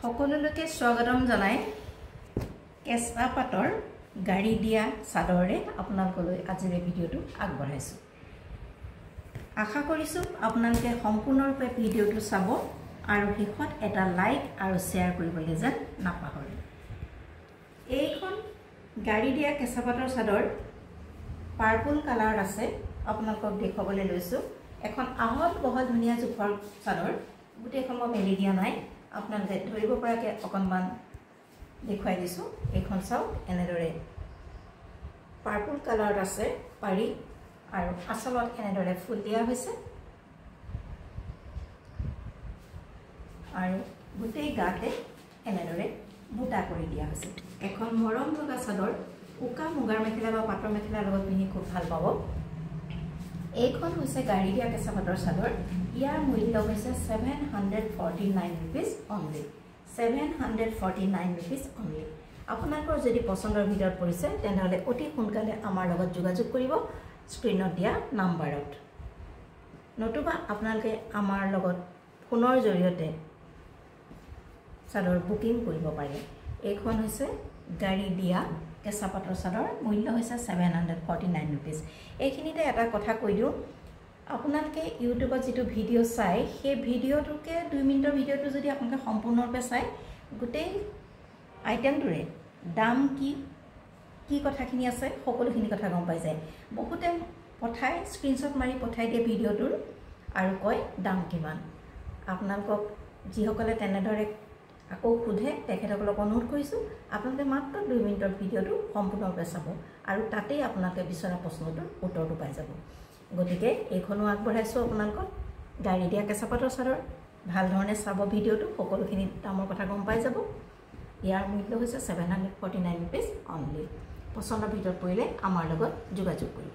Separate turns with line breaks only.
সকলোলৈকে স্বাগতম জনাই কেঁচা পাতৰ গাড়ী দিয়া চাদৰে আপোনালোকলৈ আজিৰ ভিডিঅ'টো আগবঢ়াইছো। আশা কৰিছো আপোনালোকে সম্পূৰ্ণৰূপে ভিডিঅ'টো চাব আৰু শেষত এটা লাইক আৰু শ্বেয়াৰ কৰিবলৈ যেন নাপাহৰে। এইখন গাড়ী দিয়া কেঁচা পাতৰ চাদৰ পাৰ্পল কালাৰ আছে, আপোনালোকক দেখুৱাবলৈ লৈছো। এখন আহল বহল ধুনীয়া জোখৰ চাদৰ, গোটেইখন মই মেলি দিয়া নাই, আপোনালোকে ধৰিব পৰাকে অকণমান দেখুৱাই দিছো। এইখন চাওক, এনেদৰে পাৰ্পল কালাৰ আছে পাৰি আৰু আচলত এনেদৰে ফুল দিয়া হৈছে আৰু গোটেই গাতে এনেদৰে বুটা কৰি দিয়া হৈছে। এখন মৰম লগা চাদৰ, উকা মুগাৰ মেখেলা বা পাটৰ মেখেলাৰ লগত পিন্ধি খুব ভাল পাব। এইখন হৈছে গাড়ী দিয়া কেঁচা পাতৰ চাদৰ। ইয়াৰ মূল্য হৈছে 749 rupees only। 749 rupees only। আপোনালোকৰ যদি পছন্দৰ ভিতৰত পৰিছে তেনেহ'লে অতি সোনকালে আমাৰ লগত যোগাযোগ কৰিব স্ক্ৰীনত দিয়া নাম্বাৰত, নতুবা আপোনালোকে আমাৰ লগত ফোনৰ জৰিয়তে চাদৰ বুকিং কৰিব পাৰে। এইখন হৈছে গাড়ী দিয়া কেঁচা পাতৰ চাদৰ, মূল্য হৈছে 749 rupees। এইখিনিতে এটা কথা কৈ দিওঁ, আপোনালোকে ইউটিউবত যিটো ভিডিঅ' চাই সেই ভিডিঅ'টোকে 2 মিনিটৰ ভিডিঅ'টো যদি আপোনালোকে সম্পূৰ্ণৰূপে চাই গোটেই আইটেমটোৰে দাম কি কথাখিনি আছে সকলোখিনি কথা গম পাই যায়। বহুতে পঠাই স্ক্ৰীনশ্বট মাৰি পঠাই দিয়ে ভিডিঅ'টোৰ আৰু কয় দাম কিমান। আপোনালোকক যিসকলে তেনেদৰে আকৌ সোধে তেখেতসকলক অনুৰোধ কৰিছোঁ আপোনালোকে মাত্ৰ 2 মিনিটৰ ভিডিঅ'টো সম্পূৰ্ণৰূপে চাব আৰু তাতেই আপোনালোকে বিচৰা প্ৰশ্নটোৰ উত্তৰটো পাই যাব। গতিকে এইখনো আগবঢ়াইছোঁ আপোনালোকক, গাড়ী দিয়া কেঁচা পাতৰ চাদৰ। ভাল ধৰণে চাব ভিডিঅ'টো, সকলোখিনি দামৰ কথা গম পাই যাব। ইয়াৰ মূল্য হৈছে 749 rupees only। পচন্দৰ ভিতৰত পৰিলে আমাৰ লগত যোগাযোগ কৰিব।